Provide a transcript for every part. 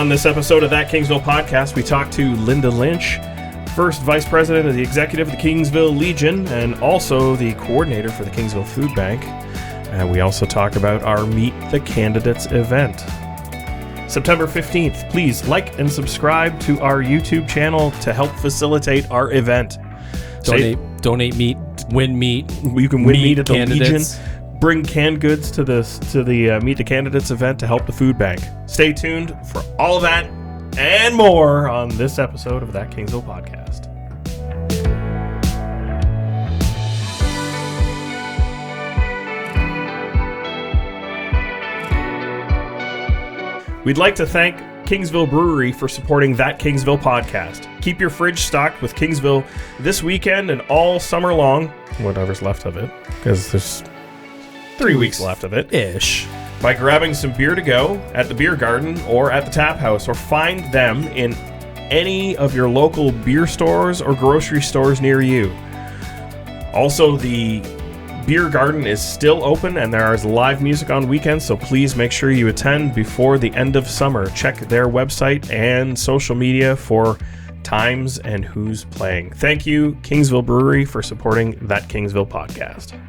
On this episode of That Kingsville Podcast, we talk to Linda Lynch, first Vice President of the Executive of the Kingsville Legion, and also the Coordinator for the Kingsville Food Bank. And we also talk about our Meet the Candidates event. September 15th, please like and subscribe to our YouTube channel to help facilitate our event. Donate meat, win meat. You can win meat at the candidates. Legion. Bring canned goods to the Meet the Candidates event to help the food bank. Stay tuned for all of that and more on this episode of That Kingsville Podcast. We'd like to thank Kingsville Brewery for supporting That Kingsville Podcast. Keep your fridge stocked with Kingsville this weekend and all summer long, whatever's left of it, because there's 3 weeks left of it. Ish. By grabbing some beer to go at the beer garden or at the tap house, or find them in any of your local beer stores or grocery stores near you. Also, the beer garden is still open and there is live music on weekends, so please make sure you attend before the end of summer. Check their website and social media for times and who's playing. Thank you, Kingsville Brewery, for supporting That Kingsville Podcast.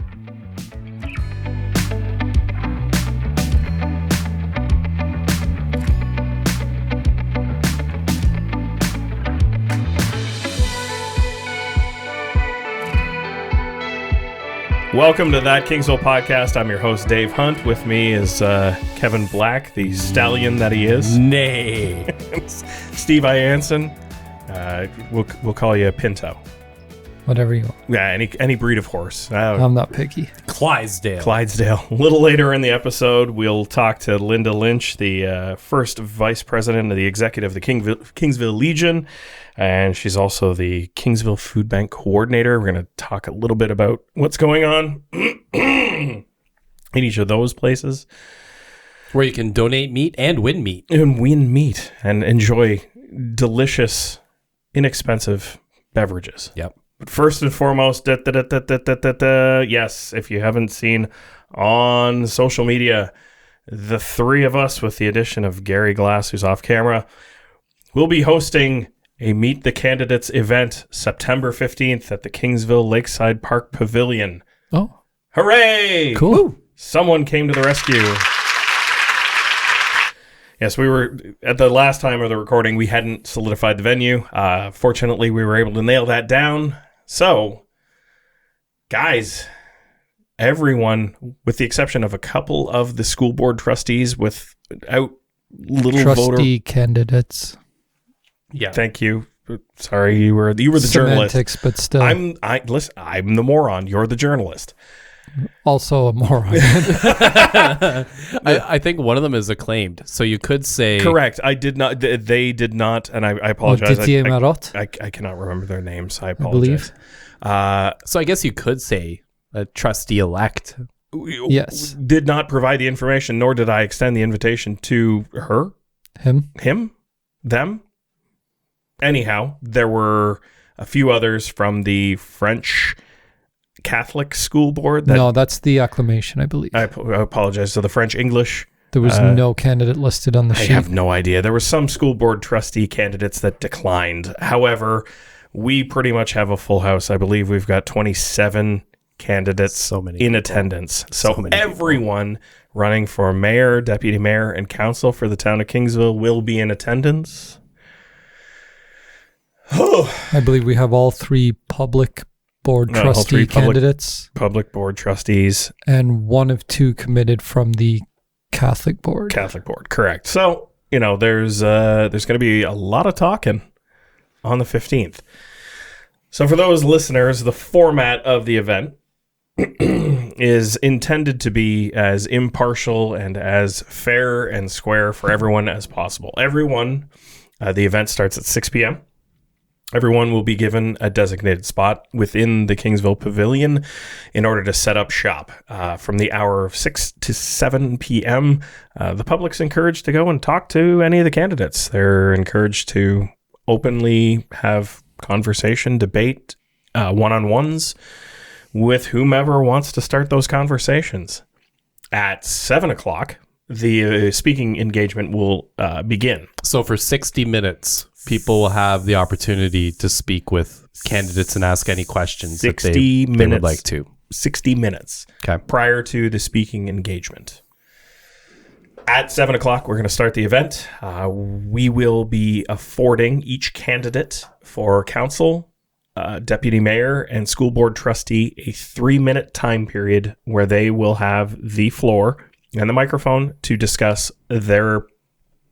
Welcome to That Kingsville Podcast. I'm your host, Dave Hunt. With me is Kevin Black, the stallion that he is. Nay. Steve Ianson. We'll call you Pinto. Whatever you want. Yeah, any breed of horse. I'm not picky. Clydesdale. A little later in the episode, we'll talk to Linda Lynch, the first Vice President of the Executive of the Kingsville Legion, and she's also the Kingsville Food Bank Coordinator. We're going to talk a little bit about what's going on in each of those places. Where you can donate meat and win meat. And win meat and enjoy delicious, inexpensive beverages. Yep. But first and foremost, yes, if you haven't seen on social media, the three of us, with the addition of Gary Glass, who's off camera, will be hosting a Meet the Candidates event September 15th at the Kingsville Lakeside Park Pavilion. Oh. Hooray! Cool. Woo! Someone came to the rescue. Yes, we were, at the last time of the recording, we hadn't solidified the venue. Fortunately, we were able to nail that down. So, guys, everyone, with the exception of a couple of the school board trustees without little Trustee candidates. Yeah. Thank you. Sorry, you were the journalist. Semantics, but still. Listen, I'm the moron. You're the journalist. Also a moron. I think one of them is acclaimed, so you could say... Correct. I did not. They did not, and I apologize. I cannot remember their names. I apologize. So I guess you could say a trustee-elect. Yes. Did not provide the information, nor did I extend the invitation to her. Him? Them? Anyhow, there were a few others from the French Catholic school board. No, that's the acclamation, I believe. I apologize. So the French English. There was no candidate listed on the sheet. I have no idea. There were some school board trustee candidates that declined. However, we pretty much have a full house. I believe we've got 27 candidates in attendance. So everyone running for mayor, deputy mayor, and council for the town of Kingsville will be in attendance. I believe we have all three public board trustee candidates. Public board trustees. And one of two committed from the Catholic board. Correct. So, there's going to be a lot of talking on the 15th. So for those listeners, the format of the event is intended to be as impartial and as fair and square for everyone as possible. The event starts at 6 p.m. Everyone will be given a designated spot within the Kingsville Pavilion in order to set up shop. From the hour of 6 to 7 p.m., the public's encouraged to go and talk to any of the candidates. They're encouraged to openly have conversation, debate, one-on-ones with whomever wants to start those conversations. At 7 o'clock, the speaking engagement will begin. So for 60 minutes, people will have the opportunity to speak with candidates and ask any questions that they would like to. 60 minutes Okay. prior to the speaking engagement. At 7 o'clock, we're going to start the event. We will be affording each candidate for council, deputy mayor, and school board trustee a 3-minute time period where they will have the floor and the microphone to discuss their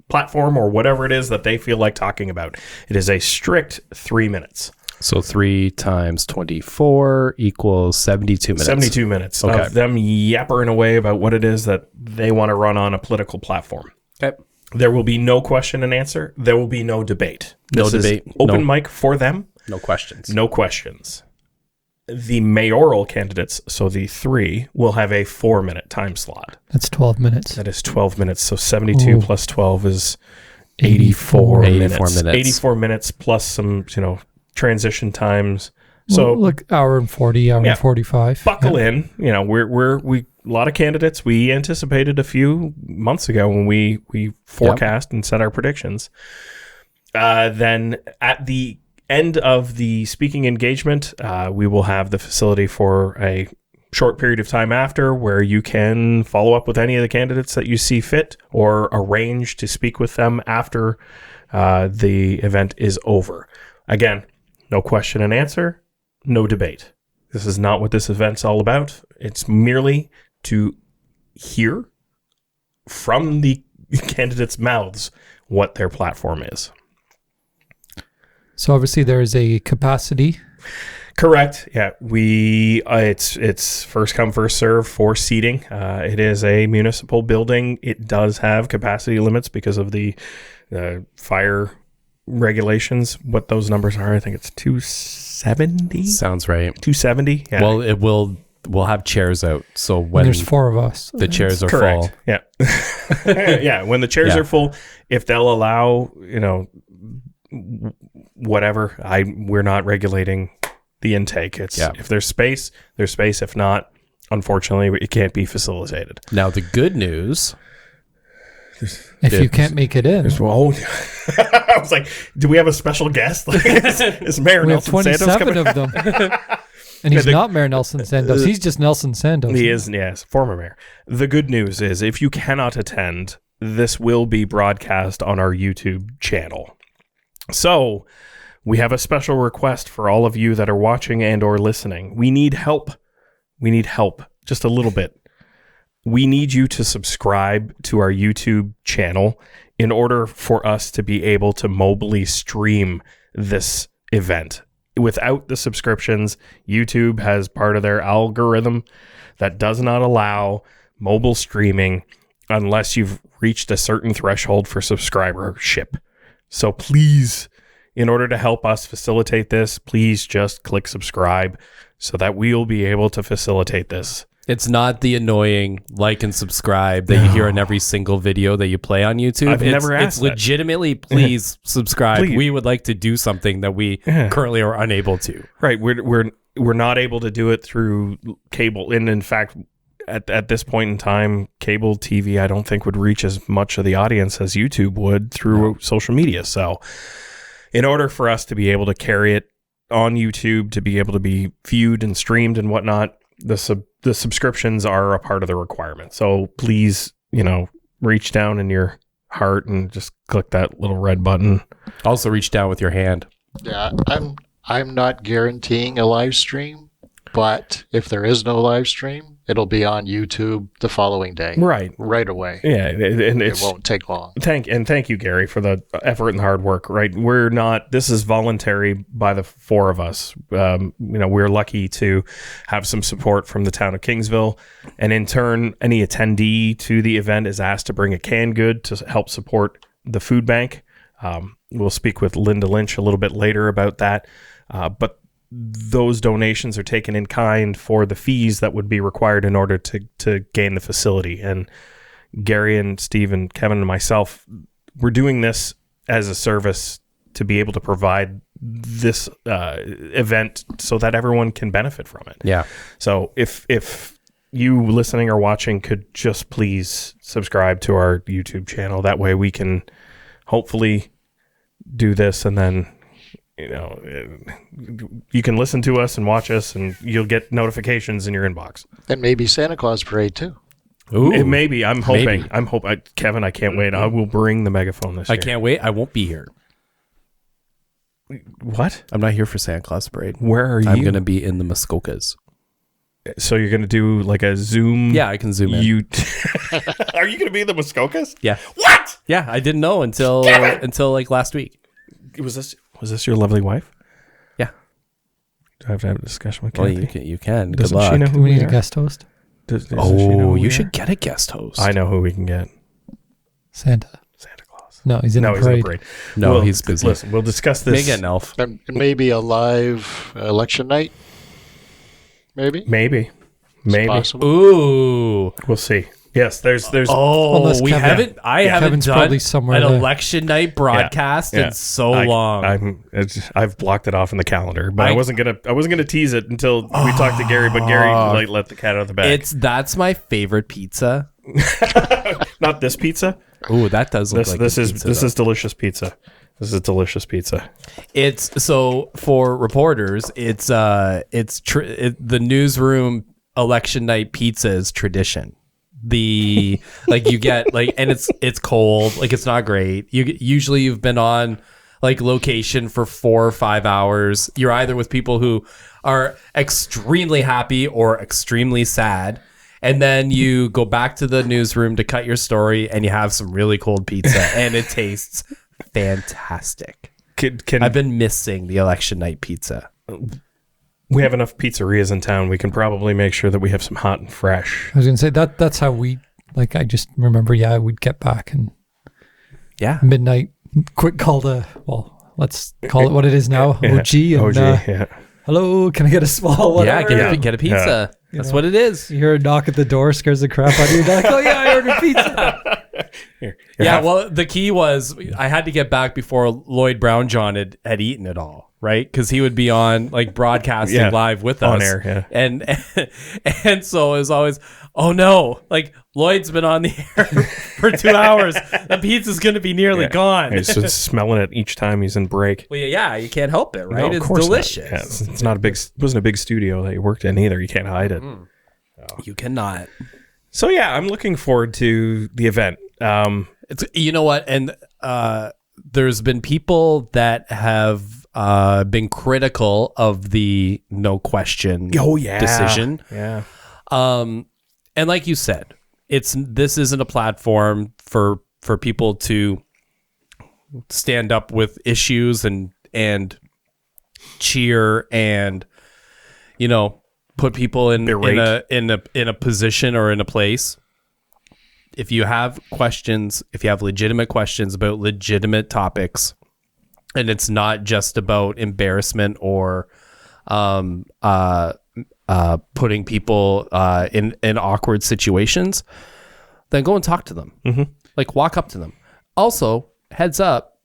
platform or whatever it is that they feel like talking about. It is a strict 3 minutes. So 3 times 24 equals 72 minutes. 72 minutes of them yappering away about what it is that they want to run on a political platform. Okay. There will be no question and answer. There will be no debate. No This debate. is open mic for them. No questions. No questions. The mayoral candidates, so the 3, will have a 4-minute time slot. That's 12 minutes. That is 12 minutes. So 72 plus 12 is 84 minutes. 84 minutes plus some, transition times. So look, hour and 40, hour and 45. Buckle in. We a lot of candidates. We anticipated a few months ago when we forecast and set our predictions. Then at the end of the speaking engagement, we will have the facility for a short period of time after where you can follow up with any of the candidates that you see fit or arrange to speak with them after the event is over. Again, no question and answer, no debate. This is not what this event's all about. It's merely to hear from the candidates' mouths what their platform is. So obviously there is a capacity. Correct. Yeah, it's first come first serve for seating. It is a municipal building. It does have capacity limits because of the fire regulations. What those numbers are, I think it's 270. Sounds right. 270. Yeah. Well, we'll have chairs out. So when there's 4 of us, the chairs are correct. full. Yeah. Yeah. When the chairs are full, if they'll allow, whatever, we're not regulating the intake. It's if there's space, there's space. If not, unfortunately, it can't be facilitated. Now the good news, if you can't make it in, I was like, do we have a special guest? Like, is Mayor Nelson Santos coming? 27 of them. And he's not Mayor Nelson Santos. He's just Nelson Santos. He is, yes, former mayor. The good news is if you cannot attend, this will be broadcast on our YouTube channel. So we have a special request for all of you that are watching and or listening. We need help. We need help, just a little bit. We need you to subscribe to our YouTube channel in order for us to be able to mobily stream this event. Without the subscriptions, YouTube has part of their algorithm that does not allow mobile streaming unless you've reached a certain threshold for subscribership. So please, in order to help us facilitate this, please just click subscribe so that we'll be able to facilitate this. it's not the annoying like and subscribe that you hear in every single video that you play on YouTube. I've never asked It's legitimately, please subscribe. Please. We would like to do something that we currently are unable to. Right. We're not able to do it through cable. And in fact, at this point in time, cable TV, I don't think would reach as much of the audience as YouTube would through social media. So in order for us to be able to carry it on YouTube, to be able to be viewed and streamed and whatnot, the subscriptions are a part of the requirement. So please, reach down in your heart and just click that little red button. Also reach down with your hand. Yeah, I'm not guaranteeing a live stream, but if there is no live stream, it'll be on YouTube the following day. Right away. Yeah, and it won't take long. Thank you, Gary, for the effort and hard work. Right, this is voluntary by the four of us. We're lucky to have some support from the town of Kingsville, and in turn, any attendee to the event is asked to bring a canned good to help support the food bank. We'll speak with Linda Lynch a little bit later about that, but those donations are taken in kind for the fees that would be required in order to gain the facility. And Gary and Steve and Kevin and myself, we're doing this as a service to be able to provide this event so that everyone can benefit from it. Yeah. So if you listening or watching could just please subscribe to our YouTube channel. That way we can hopefully do this, and then you can listen to us and watch us, and you'll get notifications in your inbox. And maybe Santa Claus parade too. Ooh, it may be. I'm hoping. Kevin, I can't wait. I will bring the megaphone this year. I can't wait. I won't be here. What? I'm not here for Santa Claus parade. Where are you? I'm going to be in the Muskokas. So you're going to do like a Zoom? Yeah, I can Zoom in. Are you going to be in the Muskokas? Yeah. What? Yeah, I didn't know until like last week. Was this your lovely wife? Yeah. Do I have to have a discussion with Well, Kathy? you can. Doesn't Good luck. she know Do who we we need are? a guest host? Doesn't she know who You we should are? get a guest host. I know who we can get. Santa Claus. No, he's in the parade. No, he's busy. Listen, we'll discuss this. Maybe an elf. And maybe a live election night. Maybe. Maybe. Possible. Ooh. We'll see. Yes, there's. Oh, Unless we Kevin- haven't. I haven't Kevin's done probably somewhere an there. election night broadcast in so long. I've blocked it off in the calendar, but I wasn't gonna tease it until we talked to Gary. But Gary let the cat out of the bag. That's my favorite pizza. Not this pizza. Ooh, that does look like this a is pizza, this though. is delicious pizza. This is delicious pizza. It's so for reporters. It's the newsroom election night pizza is tradition. The like you get like, and it's cold, like it's not great. Usually you've been on like location for 4 or 5 hours. You're either with people who are extremely happy or extremely sad, and then you go back to the newsroom to cut your story, and you have some really cold pizza, and it tastes fantastic. I've been missing the election night pizza. We have enough pizzerias in town. We can probably make sure that we have some hot and fresh. I was going to say that's how we, like, I just remember, we'd get back and midnight, quick call to, let's call it what it is now, OG. And, hello, can I get a small whatever? Get a pizza. Yeah. That's what it is. You hear a knock at the door, scares the crap out of you. You're like, oh yeah, I ordered pizza. Well, the key was I had to get back before Lloyd Brown John had eaten it all, right? Because he would be on like broadcasting live with us on air, and so it was always, oh no, like Lloyd's been on the air for 2 hours. The pizza's gonna be nearly gone. He's just smelling it each time he's in break. Well, you can't help it, right? No, of it's course delicious. Not. Yeah, it's not it wasn't a big studio that you worked in either. You can't hide it. You cannot. So I'm looking forward to the event. It's, you know what, and there's been people that have been critical of the no question decision. Yeah. And like you said, this isn't a platform for people to stand up with issues and cheer and put people in a position or in a place. If you have questions, if you have legitimate questions about legitimate topics, and it's not just about embarrassment or putting people in awkward situations, then go and talk to them. Mm-hmm. Like walk up to them. Also, heads up,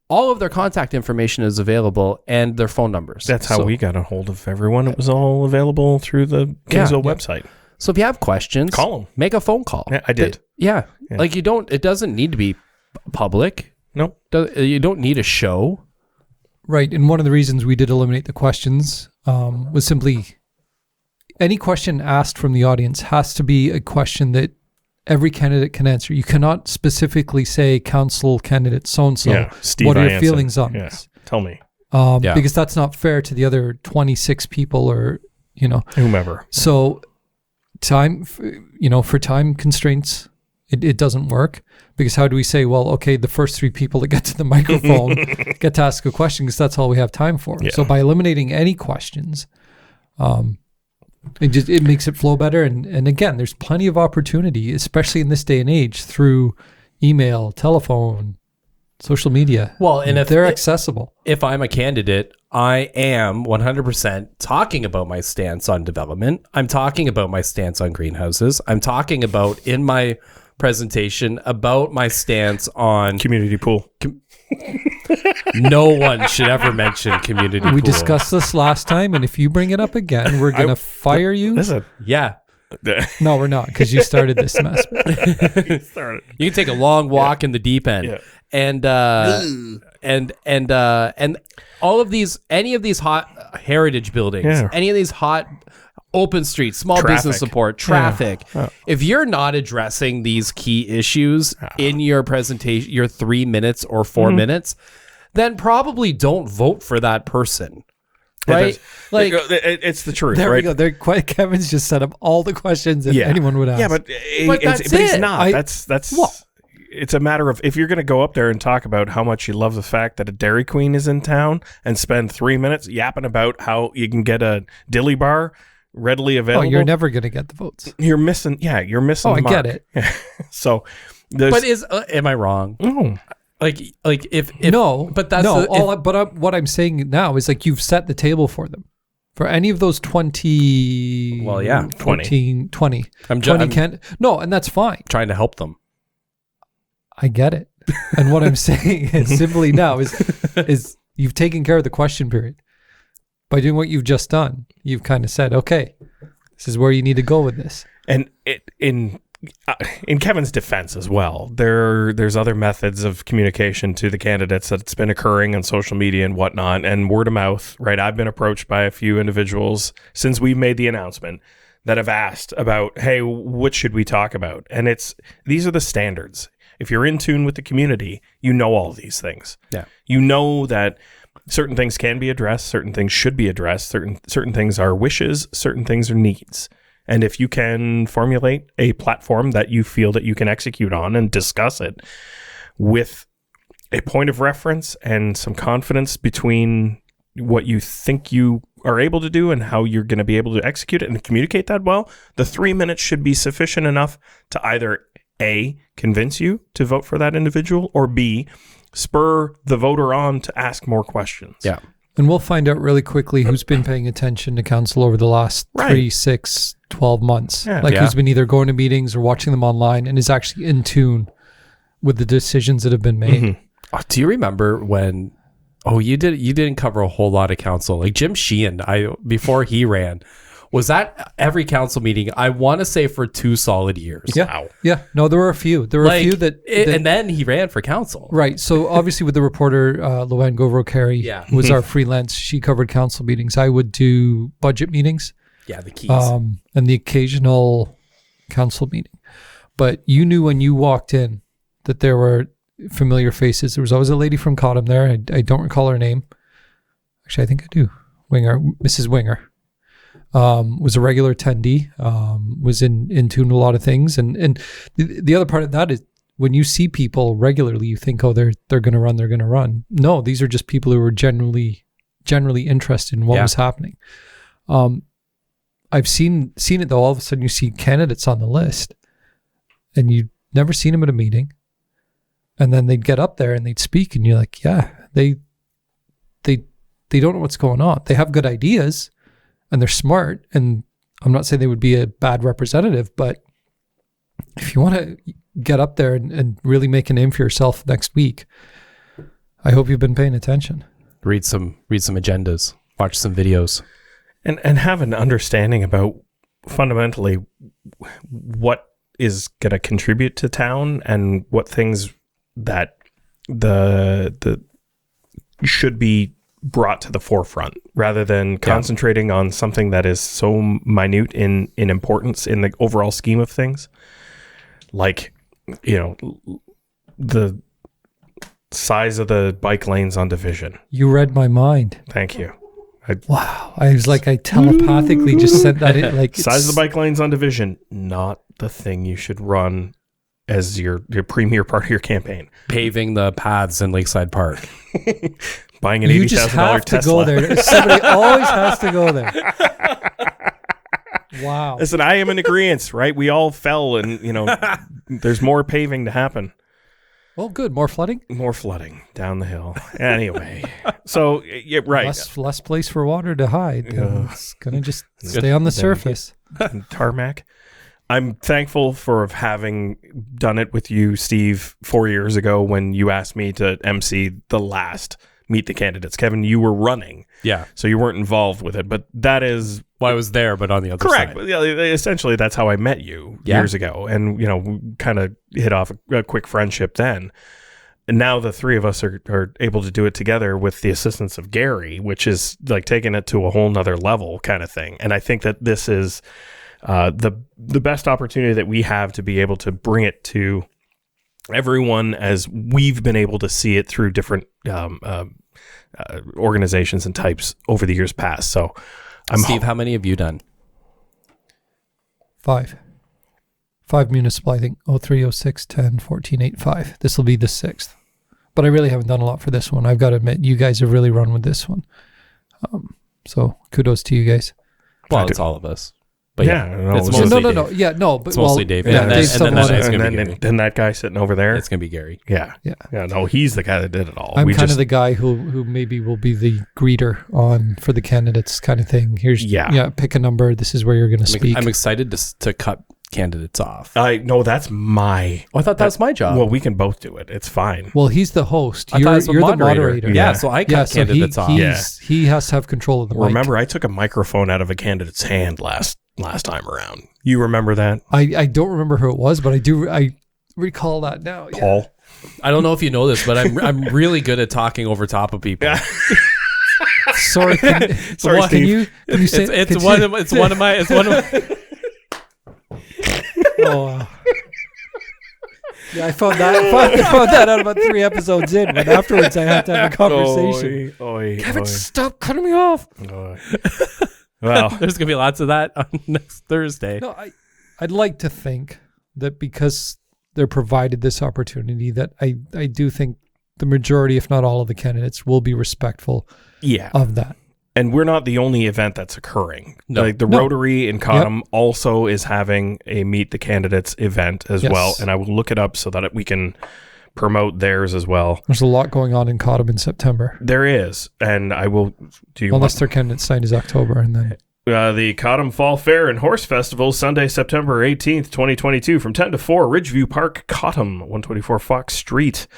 all of their contact information is available and their phone numbers. That's how we got a hold of everyone. It was all available through the Kingsville website. So if you have questions, call them. Make a phone call. Yeah, I did. Like it doesn't need to be public. Nope. You don't need a show. Right. And one of the reasons we did eliminate the questions was simply any question asked from the audience has to be a question that every candidate can answer. You cannot specifically say, council candidate so-and-so, what are your feelings on this? Tell me. Because that's not fair to the other 26 people or, whomever. So time, for time constraints, it doesn't work. Because how do we say, well, okay, the first 3 people that get to the microphone get to ask a question because that's all we have time for. Yeah. So by eliminating any questions, it makes it flow better. And again, there's plenty of opportunity, especially in this day and age, through email, telephone, social media. Well, and if they're accessible. If I'm a candidate, I am 100% talking about my stance on development. I'm talking about my stance on greenhouses. I'm talking about in my presentation about my stance on community pool. No one should ever mention community pool. We discussed this last time, and if you bring it up again, we're going to fire you. Listen, No, we're not, because you started this mess. You can take a long walk in the deep end, and all of these, any of these hot heritage buildings, any of these hot open streets, small business support, traffic. If you're not addressing these key issues in your presentation, your 3 minutes or 4 minutes, then probably don't vote for that person. Right? Like it's the truth. There right? we go. Kevin's just set up all the questions that anyone would ask. Yeah, but he's not. That's it's a matter of, if you're going to go up there and talk about how much you love the fact that a Dairy Queen is in town and spend 3 minutes yapping about how you can get a dilly bar readily available. Oh, you're never going to get the votes. You're missing. Yeah, you're missing. Oh, the I mark. get it. So, but am I wrong? No. Like if no, but that's what I'm saying now is, like, you've set the table for them. For any of those 20, 20. I'm 20 no, and that's fine. Trying to help them. I get it. And what I'm saying is simply now is you've taken care of the question period. By doing what you've just done, you've kind of said, okay, this is where you need to go with this. And in Kevin's defense as well, there's other methods of communication to the candidates that's been occurring on social media and whatnot, and word of mouth, right? I've been approached by a few individuals since we've made the announcement that have asked about, hey, what should we talk about? And these are the standards. If you're in tune with the community, you know all these things. Yeah. You know that certain things can be addressed, certain things should be addressed, certain things are wishes, certain things are needs. And if you can formulate a platform that you feel that you can execute on and discuss it with a point of reference and some confidence between what you think you are able to do and how you're going to be able to execute it and communicate that well, the 3 minutes should be sufficient enough to either A, convince you to vote for that individual, or B, spur the voter on to ask more questions. Yeah. And we'll find out really quickly who's been paying attention to council over the last 3, 6, 12 months. Who's been either going to meetings or watching them online and is actually in tune with the decisions that have been made. Mm-hmm. Oh, do you remember when you didn't cover a whole lot of council? Like Jim Sheehan, before he ran, was at every council meeting, I want to say, for 2 solid years. Yeah. Wow. Yeah. No, there were a few. There were a few that and then he ran for council. Right. So obviously with the reporter, Luann Govro-Carey was our freelance. She covered council meetings. I would do budget meetings. Yeah, the keys. And the occasional council meeting. But you knew when you walked in that there were familiar faces. There was always a lady from Cottam there. I don't recall her name. Actually, I think I do. Mrs. Winger. Was a regular attendee, was in tune with a lot of things. And the other part of that is, when you see people regularly, you think, oh, they're going to run. No, these are just people who are generally interested in what was happening. I've seen it though. All of a sudden you see candidates on the list and you've never seen them at a meeting. And then they'd get up there and they'd speak and you're like, yeah, they don't know what's going on. They have good ideas and they're smart. And I'm not saying they would be a bad representative, but if you want to get up there and really make a name for yourself next week, I hope you've been paying attention. Read some agendas, watch some videos. And have an understanding about fundamentally what is going to contribute to town and what things that the should be brought to the forefront, rather than concentrating on something that is so minute in importance in the overall scheme of things. Like, the size of the bike lanes on Division. You read my mind. Thank you. Wow. I was like, I telepathically just sent that in. Like, size of the bike lanes on Division, not the thing you should run as your premier part of your campaign. Paving the paths in Lakeside Park. Buying an $80,000 Tesla. You just have to go there. Somebody always has to go there. Wow. Listen, I am in agreement, right? We all fell and, there's more paving to happen. Well, good. More flooding? More flooding down the hill. Anyway. So, yeah, right. Less place for water to hide. It's going to just stay on the surface. Tarmac. I'm thankful for having done it with you, Steve, 4 years ago when you asked me to MC the last meet the candidates. Kevin, you were running. Yeah. So you weren't involved with it, but that is... Well, I was there, but on the other correct. side. But yeah, essentially, that's how I met you years ago. And, we kind of hit off a quick friendship then. And now the three of us are able to do it together with the assistance of Gary, which is like taking it to a whole nother level kind of thing. And I think that this is the best opportunity that we have to be able to bring it to everyone as we've been able to see it through different organizations and types over the years past. So Steve, how many have you done? 5 municipal, I think. 03, 06, 10, 14, 8, 5. This will be the 6th. But I really haven't done a lot for this one. I've got to admit, you guys have really run with this one. So kudos to you guys. Well, it's all of us. But it's mostly Dave. Yeah, no, but it's mostly Dave. Yeah, and then that guy sitting over there. It's gonna be Gary. Yeah. No, he's the guy that did it all. I'm kind of the guy who maybe will be the greeter on for the candidates kind of thing. Here's pick a number. This is where you're going to speak. I'm excited to cut candidates off. No, that's my. Oh, I thought that was my job. Well, we can both do it. It's fine. Well, he's the host. You're the moderator. Yeah, so I cut candidates off. He has to have control of the mic. Remember, I took a microphone out of a candidate's hand last time around. You remember that? I don't remember who it was, but I recall that now. Paul. I don't know if you know this, but I'm really good at talking over top of people. Sorry, Steve. Can you say it's one of my. Oh, yeah, I found that out about 3 episodes in, but afterwards I had to have a conversation. Kevin, stop cutting me off. Well, there's gonna be lots of that on next Thursday. No, I'd like to think that because they're provided this opportunity, that I do think the majority, if not all of the candidates, will be respectful of that. And we're not the only event that's occurring. No. Like the Rotary in Cottam also is having a Meet the Candidates event as well. And I will look it up so that we can promote theirs as well. There's a lot going on in Cottam in September. There is. And I will... Unless their candidate sign is October and then... the Cottam Fall Fair and Horse Festival, Sunday, September 18th, 2022, from 10 to 4, Ridgeview Park, Cottam, 124 Fox Street,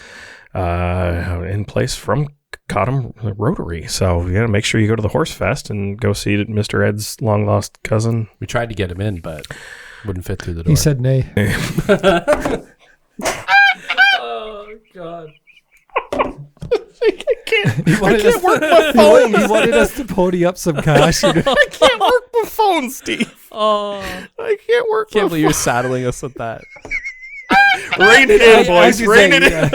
in place from Cottam Rotary. So make sure you go to the Horse Fest and go see Mr. Ed's long lost cousin. We tried to get him in, but wouldn't fit through the door. He said nay. Oh God. I can't work my phone. He wanted us to pony up some cash. I can't work my phone, Steve. Oh, I can't work. Can't believe you're saddling us with that. Rein it in, boys. Rein it in.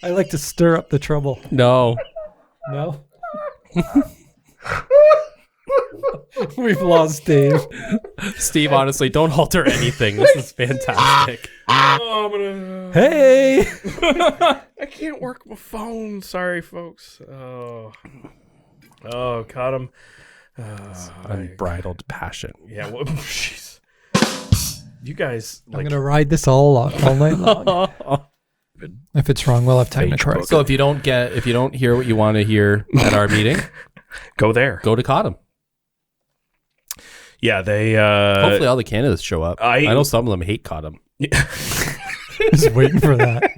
I like to stir up the trouble. No. We've lost Dave. Steve, honestly, don't alter anything. This is fantastic. Hey! I can't work my phone. Sorry, folks. Oh, caught him. Unbridled passion. Yeah, well, jeez. You guys... I'm going to ride this all night long. If it's wrong, we'll have time to correct. So if you don't hear what you want to hear at our meeting, go there. Go to Cottam. Yeah, they... hopefully all the candidates show up. I know some of them hate Cottam. Just waiting for that.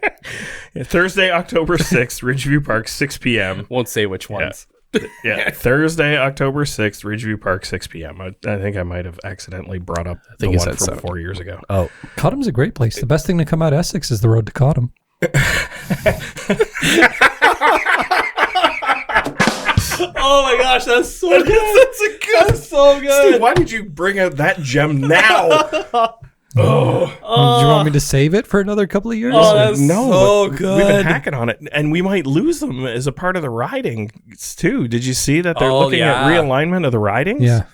Thursday, October 6th, Ridgeview Park, 6 p.m. Won't say which ones. Yeah, Thursday, October 6th, Ridgeview Park, 6 p.m. I think I might have accidentally brought up the one from 4 years ago. Oh. Cottam's a great place. The best thing to come out of Essex is the road to Cottam. Oh my gosh, that's so good. That's so good. Steve, why did you bring out that gem now? Do you want me to save it for another couple of years? Oh, that's so good. We've been hacking on it, and we might lose them as a part of the riding too. Did you see that they're looking at realignment of the ridings? Yeah.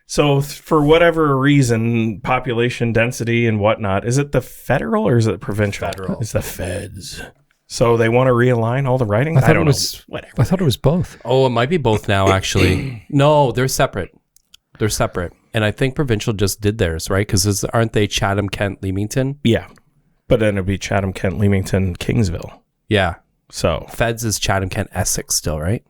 So for whatever reason, population density and whatnot, is it the federal or is it provincial? Federal. It's the feds. So they want to realign all the ridings? I don't know. Whatever. I thought it was both. Oh, it might be both now, actually. No, they're separate. They're separate. And I think provincial just did theirs, right? Because aren't they Chatham, Kent, Leamington? Yeah. But then it'd be Chatham, Kent, Leamington, Kingsville. Yeah. So feds is Chatham, Kent, Essex still, right?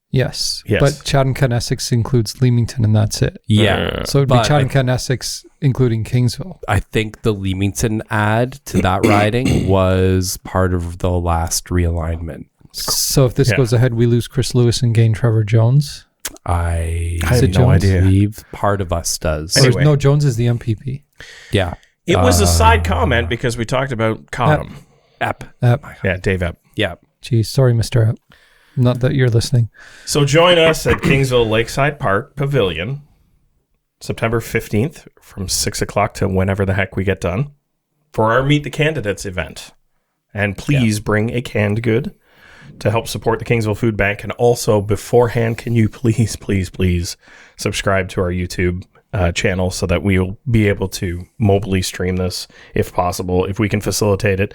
Yes. Yes. But Chatham-Kent-Essex includes Leamington, and that's it. Yeah. So it'd be Chatham-Kent-Essex, including Kingsville. I think the Leamington ad to that riding was part of the last realignment. So if this goes ahead, we lose Chris Lewis and gain Trevor Jones. I have no idea. believe part of us does. Anyway. No, Jones is the MPP. Yeah. It was a side comment because we talked about Cottam. Epp. Yeah, Dave Epp. Yeah. Geez, sorry, Mr. Epp. Not that you're listening. So join us at Kingsville Lakeside Park Pavilion, September 15th from 6 o'clock to whenever the heck we get done for our Meet the Candidates event. And please bring a canned good to help support the Kingsville Food Bank. And also beforehand, can you please subscribe to our YouTube channel so that we'll be able to mobily stream this if possible, if we can facilitate it.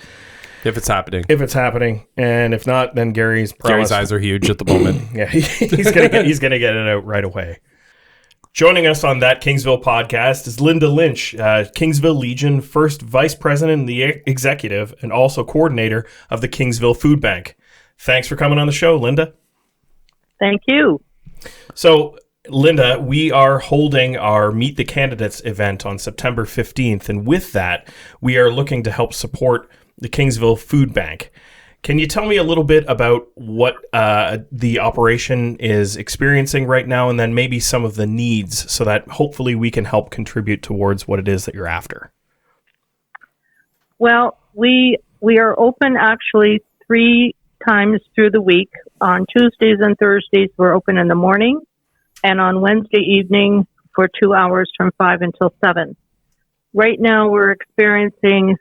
If it's happening. And if not, then Gary's eyes are huge at the moment. Yeah, he's gonna get it out right away. Joining us on that Kingsville podcast is Linda Lynch, Kingsville Legion, first vice president and the executive, and also coordinator of the Kingsville Food Bank. Thanks for coming on the show, Linda. Thank you. So, Linda, we are holding our Meet the Candidates event on September 15th, and with that, we are looking to help support the Kingsville Food Bank. Can you tell me a little bit about what the operation is experiencing right now, and then maybe some of the needs so that hopefully we can help contribute towards what it is that you're after? Well, we are open actually 3 times through the week. On Tuesdays and Thursdays, we're open in the morning, and on Wednesday evening for 2 hours from 5 until 7. Right now, we're experiencing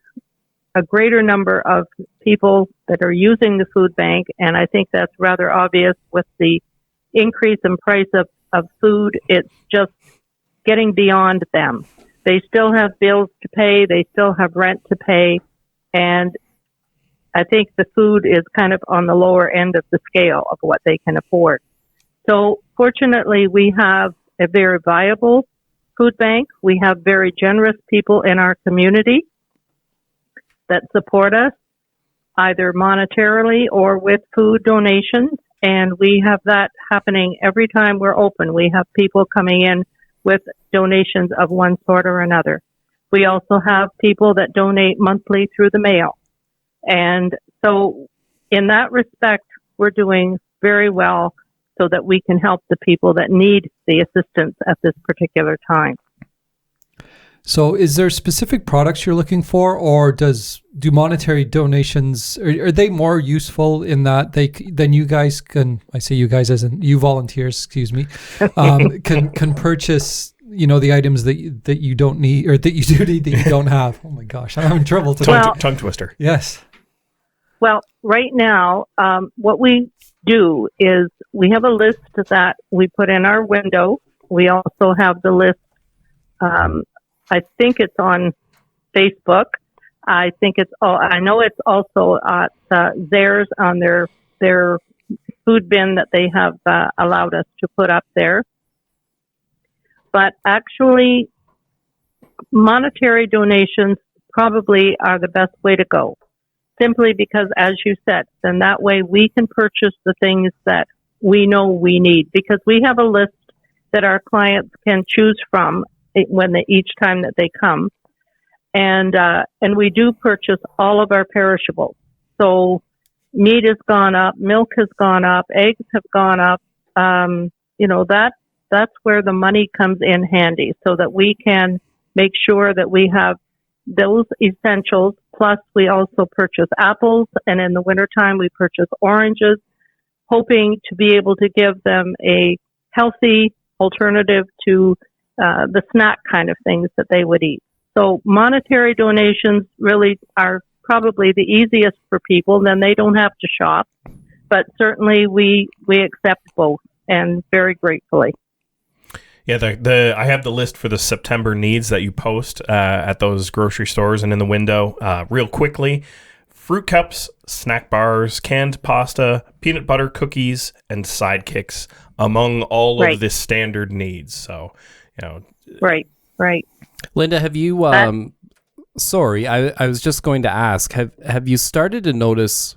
a greater number of people that are using the food bank, and I think that's rather obvious with the increase in price of food. It's just getting beyond them. They still have bills to pay, they still have rent to pay, and I think the food is kind of on the lower end of the scale of what they can afford. So fortunately, we have a very viable food bank. We have very generous people in our community that support us, either monetarily or with food donations. And we have that happening every time we're open. We have people coming in with donations of one sort or another. We also have people that donate monthly through the mail. And so in that respect, we're doing very well so that we can help the people that need the assistance at this particular time. So is there specific products you're looking for, or do monetary donations, are they more useful in that then you guys can, I say you guys as in you volunteers, excuse me, can purchase, the items that you don't need, or that you do need that you don't have? Oh my gosh, I'm having trouble today. Tongue twister. Yes. Well, right now, what we do is we have a list that we put in our window. We also have the list, I think it's on Facebook. I know it's also at theirs on their food bin that they have allowed us to put up there. But actually, monetary donations probably are the best way to go. Simply because, as you said, then that way we can purchase the things that we know we need. Because we have a list that our clients can choose from each time that they come, and we do purchase all of our perishables. So meat has gone up, milk has gone up, eggs have gone up. That's where the money comes in handy, so that we can make sure that we have those essentials. Plus, we also purchase apples, and in the wintertime we purchase oranges, hoping to be able to give them a healthy alternative to the snack kind of things that they would eat. So monetary donations really are probably the easiest for people. Then they don't have to shop. But certainly we accept both, and very gratefully. Yeah, I have the list for the September needs that you post at those grocery stores and in the window. Real quickly, fruit cups, snack bars, canned pasta, peanut butter cookies, and sidekicks among all of the standard needs. So, Right. Linda, have you? Sorry, I was just going to ask. Have you started to notice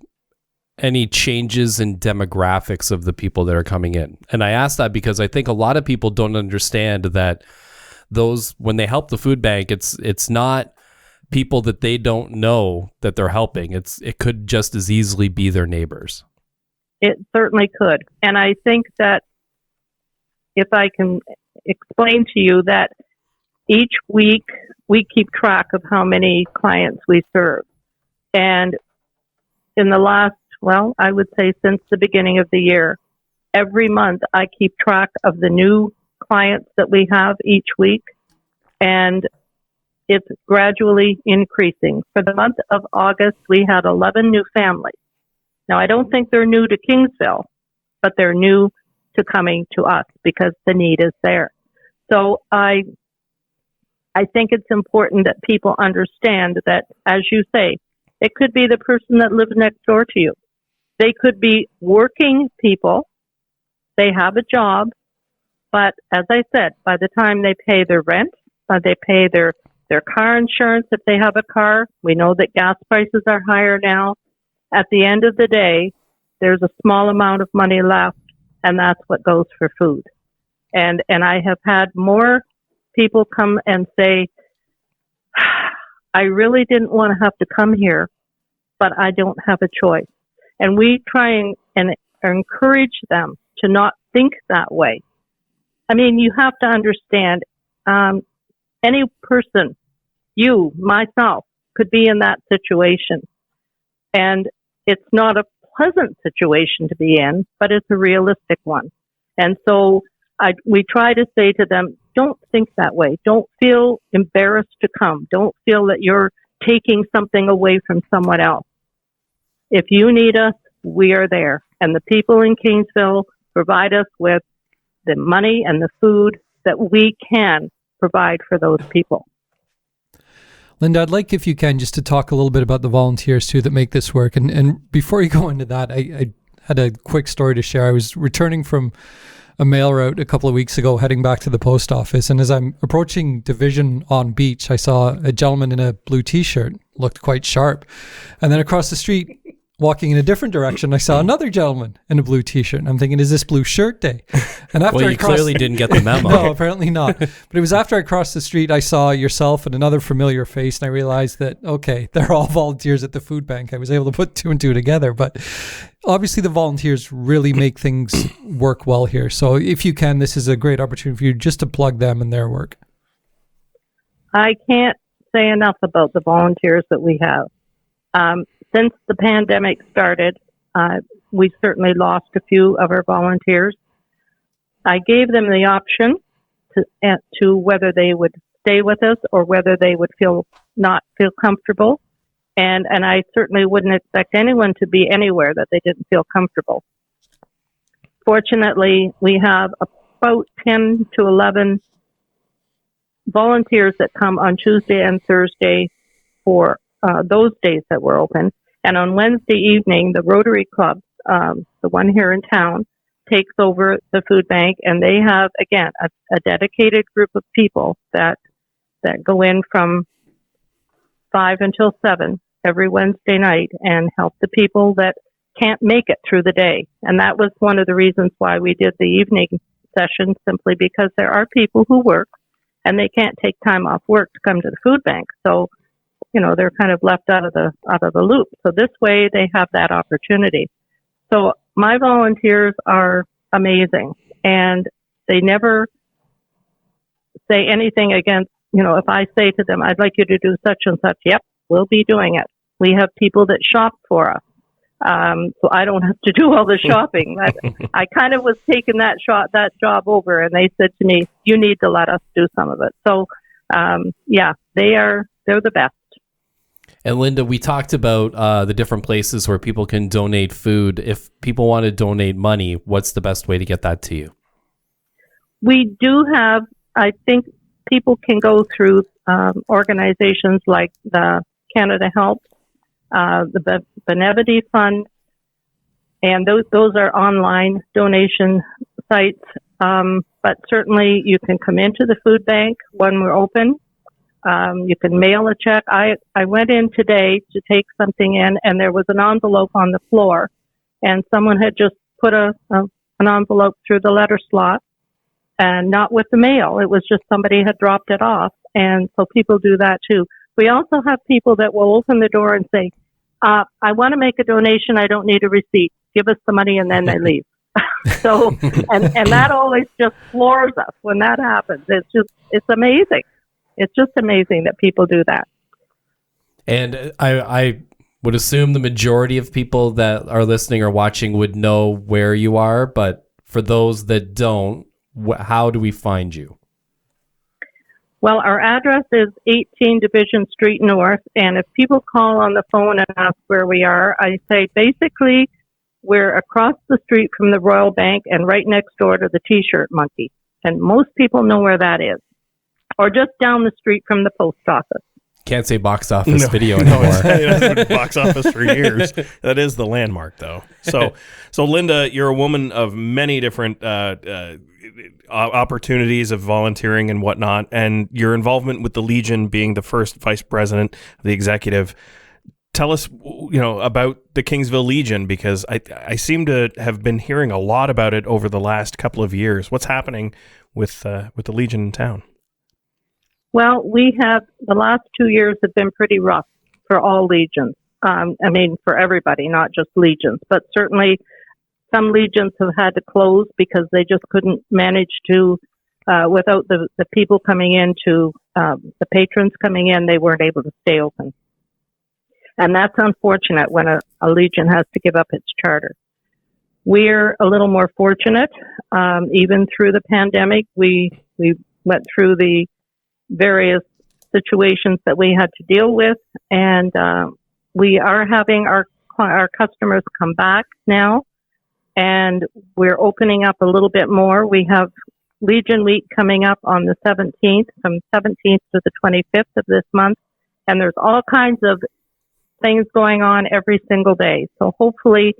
any changes in demographics of the people that are coming in? And I ask that because I think a lot of people don't understand that when they help the food bank, it's not people that they don't know that they're helping. It could just as easily be their neighbors. It certainly could. And I think that if I can explain to you that each week we keep track of how many clients we serve. And in the last, I would say since the beginning of the year, every month I keep track of the new clients that we have each week. And it's gradually increasing. For the month of August, we had 11 new families. Now, I don't think they're new to Kingsville, but they're new to coming to us because the need is there. So I think it's important that people understand that, as you say, it could be the person that lives next door to you. They could be working people. They have a job. But as I said, by the time they pay their rent, they pay their car insurance if they have a car. We know that gas prices are higher now. At the end of the day, there's a small amount of money left, and that's what goes for food. And I have had more people come and say, I really didn't want to have to come here, but I don't have a choice. And we try and encourage them to not think that way. I mean, you have to understand, any person, you, myself, could be in that situation. And it's not a pleasant situation to be in, but it's a realistic one. And so we try to say to them, don't think that way. Don't feel embarrassed to come. Don't feel that you're taking something away from someone else. If you need us, we are there. And the people in Kingsville provide us with the money and the food that we can provide for those people. Linda, I'd like, if you can, just to talk a little bit about the volunteers too that make this work. And before you go into that, I had a quick story to share. I was returning from a mail route a couple of weeks ago, heading back to the post office. And as I'm approaching Division on Beach, I saw a gentleman in a blue t-shirt, looked quite sharp. And then across the street, walking in a different direction, I saw another gentleman in a blue t-shirt. And I'm thinking, is this blue shirt day? And after you clearly didn't get the memo. No, apparently not. But it was after I crossed the street, I saw yourself and another familiar face, and I realized that, okay, they're all volunteers at the food bank. I was able to put two and two together. But obviously the volunteers really make things work well here. So if you can, this is a great opportunity for you just to plug them and their work. I can't say enough about the volunteers that we have. Since the pandemic started, we certainly lost a few of our volunteers. I gave them the option to whether they would stay with us or whether they would not feel comfortable. And I certainly wouldn't expect anyone to be anywhere that they didn't feel comfortable. Fortunately, we have about 10 to 11 volunteers that come on Tuesday and Thursday for those days that we're open. And on Wednesday evening, the Rotary Club, the one here in town, takes over the food bank, and they have, again, a dedicated group of people that go in from 5 until 7 every Wednesday night and help the people that can't make it through the day. And that was one of the reasons why we did the evening session, simply because there are people who work and they can't take time off work to come to the food bank. So, they're kind of left out of the loop. So this way they have that opportunity. So my volunteers are amazing, and they never say anything against, if I say to them, I'd like you to do such and such, yep, we'll be doing it. We have people that shop for us. So I don't have to do all the shopping. I kind of was taking that job over, and they said to me, you need to let us do some of it. So, they're the best. And Linda, we talked about the different places where people can donate food. If people want to donate money, what's the best way to get that to you? We do have, I think people can go through organizations like the Canada Help, the Benevity Fund, and those are online donation sites. But certainly you can come into the food bank when we're open. You can mail a check. I went in today to take something in, and there was an envelope on the floor and someone had just put an envelope through the letter slot, and not with the mail. It was just somebody had dropped it off, and so people do that too. We also have people that will open the door and say, I want to make a donation. I don't need a receipt. Give us the money, and then they leave. So, and that always just floors us when that happens. It's amazing. It's just amazing that people do that. And I would assume the majority of people that are listening or watching would know where you are, but for those that don't, how do we find you? Well, our address is 18 Division Street North, and if people call on the phone and ask where we are, I say basically we're across the street from the Royal Bank and right next door to the T-shirt monkey. And most people know where that is. Or just down the street from the post office. Can't say box office video anymore. It's been box office for years. That is the landmark, though. So Linda, you're a woman of many different opportunities of volunteering and whatnot, and your involvement with the Legion being the first vice president of the executive. Tell us, about the Kingsville Legion, because I seem to have been hearing a lot about it over the last couple of years. What's happening with the Legion in town? Well, the last 2 years have been pretty rough for all legions. For everybody, not just legions, but certainly some legions have had to close because they just couldn't manage to, without the people coming in the patrons coming in, they weren't able to stay open. And that's unfortunate when a legion has to give up its charter. We're a little more fortunate. Even through the pandemic, we went through the various situations that we had to deal with, and we are having our customers come back now, and we're opening up a little bit more. We have Legion Week coming up on the 17th, from 17th to the 25th of this month, and there's all kinds of things going on every single day. So hopefully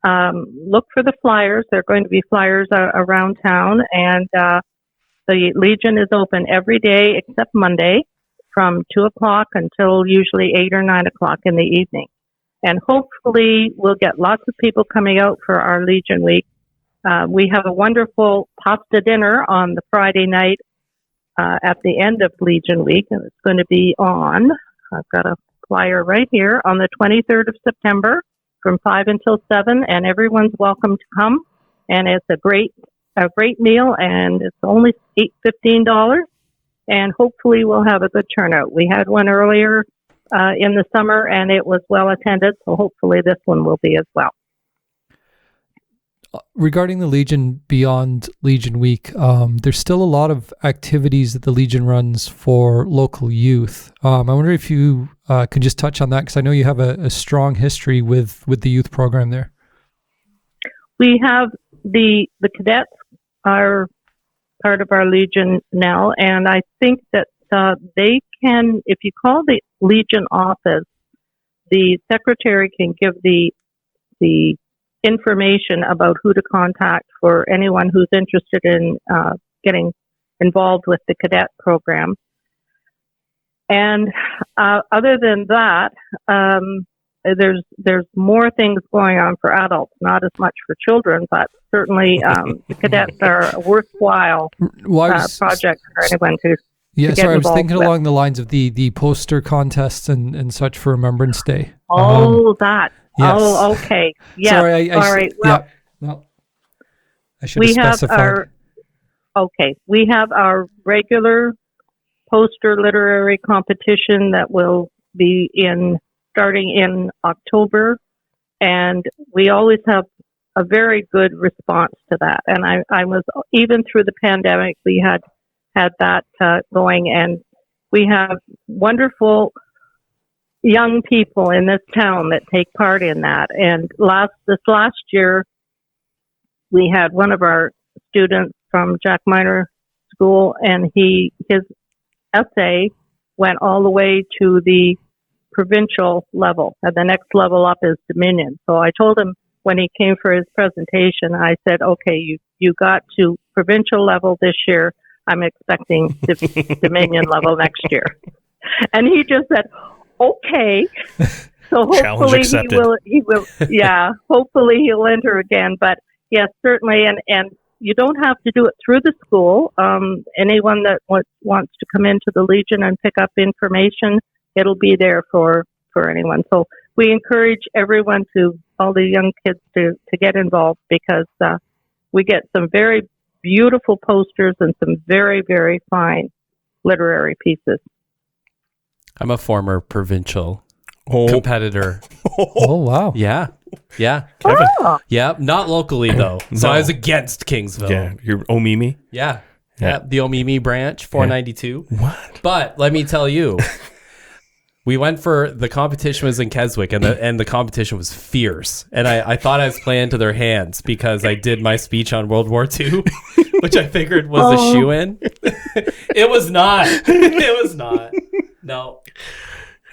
look for the flyers. There are going to be flyers around town, and the Legion is open every day except Monday from 2 o'clock until usually 8 or 9 o'clock in the evening. And hopefully we'll get lots of people coming out for our Legion Week. We have a wonderful pasta dinner on the Friday night at the end of Legion Week, and it's going to be on, I've got a flyer right here, on the 23rd of September from 5 until 7, and everyone's welcome to come. And it's a great meal, and it's only $15, and hopefully we'll have a good turnout. We had one earlier in the summer, and it was well attended, so hopefully this one will be as well. Regarding the Legion beyond Legion Week, there's still a lot of activities that the Legion runs for local youth. I wonder if you could just touch on that, because I know you have a strong history with the youth program there. We have the cadets are part of our Legion now, and I think that they can, if you call the Legion office, the secretary can give the information about who to contact for anyone who's interested in getting involved with the cadet program. And other than that, there's more things going on for adults, not as much for children, but certainly the cadets are a worthwhile project for anyone to Yeah, get sorry, I was thinking with. along the lines of the poster contests and such for Remembrance Day. That. Yes. Oh, okay. Yeah. Sorry, all right. Well, I should have specified. We have our regular poster literary competition that will be starting in October, and we always have a very good response to that. And I was, even through the pandemic, we had that going, and we have wonderful young people in this town that take part in that. And this last year, we had one of our students from Jack Minor School, and his essay went all the way to the provincial level, and the next level up is Dominion. So I told him when he came for his presentation, I said, okay, you got to provincial level this year. I'm expecting Dominion level next year. And he just said, okay. So hopefully he will. Yeah, hopefully he'll enter again. But yes, certainly, and you don't have to do it through the school. Anyone that wants to come into the Legion and pick up information, it'll be there for anyone. So we encourage everyone all the young kids to get involved, because we get some very beautiful posters and some very, very fine literary pieces. I'm a former provincial competitor. Oh, wow. Yeah. Kevin. Oh. Yeah, not locally though. So No. I was against Kingsville. Yeah, you're Omimi. Yeah, the Omimi branch, 492. Yeah. What? But let me tell you, we went for the competition was in Keswick, and the competition was fierce. And I thought I was playing to their hands because I did my speech on World War II, which I figured was a shoe-in. It was not. It was not. No.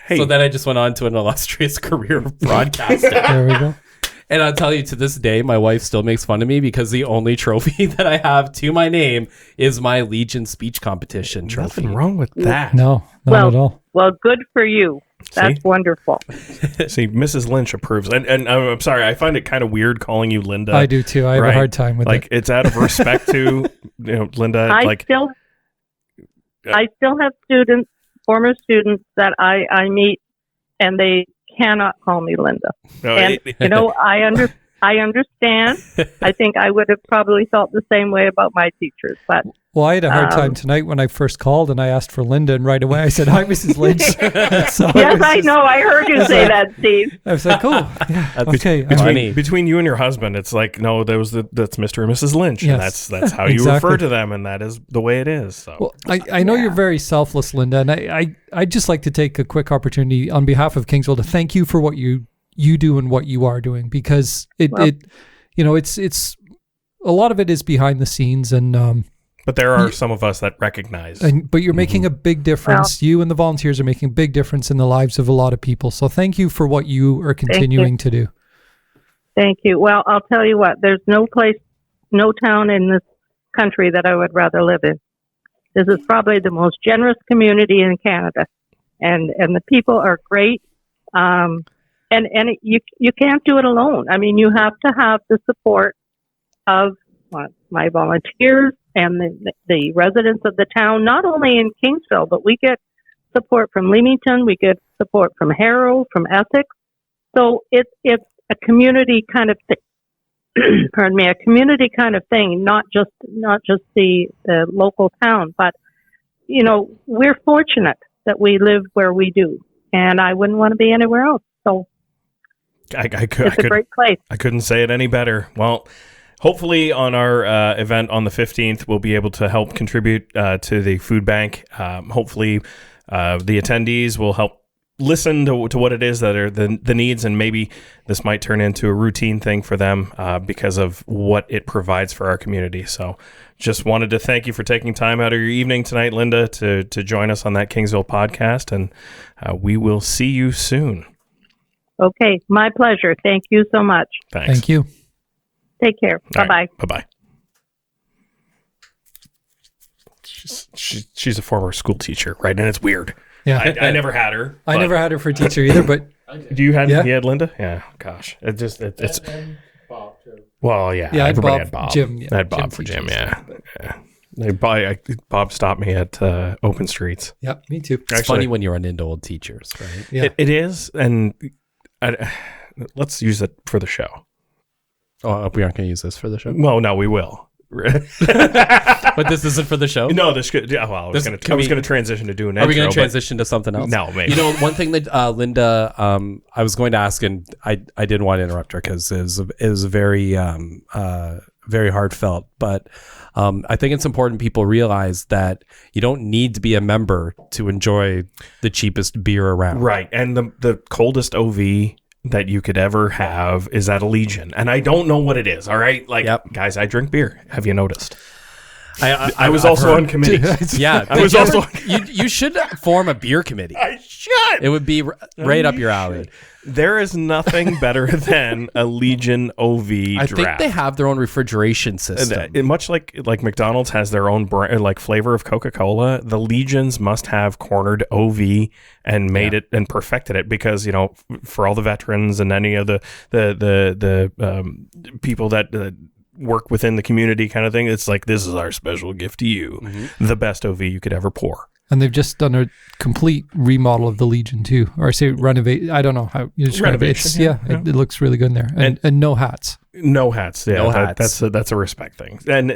Hey. So then I just went on to an illustrious career of broadcasting. There we go. And I'll tell you, to this day, my wife still makes fun of me because the only trophy that I have to my name is my Legion speech competition trophy. Nothing wrong with that. No, not at all. Well, good for you. That's wonderful. See, Mrs. Lynch approves. And I'm sorry, I find it kind of weird calling you Linda. I do too. I have a hard time with like, it. it's out of respect to, Linda. I still have former students that I meet, and they cannot call me Linda. No, and I understand. I think I would have probably felt the same way about my teachers, but Well, I had a hard time tonight when I first called and I asked for Linda, and right away I said, "Hi, Mrs. Lynch." So yes, I know. I heard you say that, Steve. I was like, "Oh, yeah, okay." Between you and your husband, it's like, no, that's Mr. and Mrs. Lynch, and Yes. that's how you Exactly. refer to them, and that is the way it is. So. Well, I know you're very selfless, Linda, and I'd just like to take a quick opportunity on behalf of Kingsville to thank you for what you do and what you are doing, because it's a lot of it is behind the scenes, and but there are some of us that recognize. but you're making a big difference. You and the volunteers are making a big difference in the lives of a lot of people. So thank you for what you are continuing to do. Thank you. Well, I'll tell you what, there's no town in this country that I would rather live in. This is probably the most generous community in Canada, and the people are great. And you can't do it alone. I mean, you have to have the support of my volunteers and the residents of the town, not only in Kingsville, but we get support from Leamington, we get support from Harrow, from Essex. So it's a community kind of thing. Pardon me, a community kind of thing, not just the local town, but we're fortunate that we live where we do, and I wouldn't want to be anywhere else. So it's a great place. I couldn't say it any better. Well, hopefully on our event on the 15th, we'll be able to help contribute to the food bank. Hopefully the attendees will help listen to what it is that are the needs, and maybe this might turn into a routine thing for them because of what it provides for our community. So just wanted to thank you for taking time out of your evening tonight, Linda, to join us on that Kingsville podcast, and we will see you soon. Okay, my pleasure. Thank you so much. Thanks. Thank you. Take care. Bye-bye. Right. Bye-bye. She's a former school teacher, right? And it's weird. Yeah. I never had her. I never had her for a teacher either, but Do you had? Yeah. You had Linda? Yeah. Gosh, it's. And Bob, too. Well, yeah. Yeah, I had everybody Bob, had Bob. Jim, yeah, I had Bob Jim for Jim. teachers. Yeah. Bob stopped me at Open Streets. yeah, me too. It's funny when you run into old teachers, right? Yeah. It is, and let's use it for the show. Oh, we aren't going to use this for the show? Well, no, we will. But this isn't for the show? No, this could. Yeah, well, I was going to transition to do an intro. Are we going to transition to something else? No, maybe. One thing that Linda, I was going to ask, and I didn't want to interrupt her because it was very, very heartfelt. But I think it's important people realize that you don't need to be a member to enjoy the cheapest beer around. Right, and the coldest OV that you could ever have is at a Legion, and I don't know what it is. All right, guys, I drink beer. Have you noticed? I was also on committee. Yeah, I was also. You should form a beer committee. I should. It would be right up your alley. There is nothing better than a Legion OV I draft. think they have their own refrigeration system. Much like McDonald's has their own brand, like flavor of Coca-Cola, the Legions must have cornered OV and made it and perfected it because, for all the veterans and any of the people that work within the community kind of thing, it's like, this is our special gift to you. Mm-hmm. The best OV you could ever pour. And they've just done a complete remodel of the Legion too, or I say renovate. I don't know how you describe it. It looks really good in there, and no hats. No hats. Yeah, no hats. That's a respect thing. And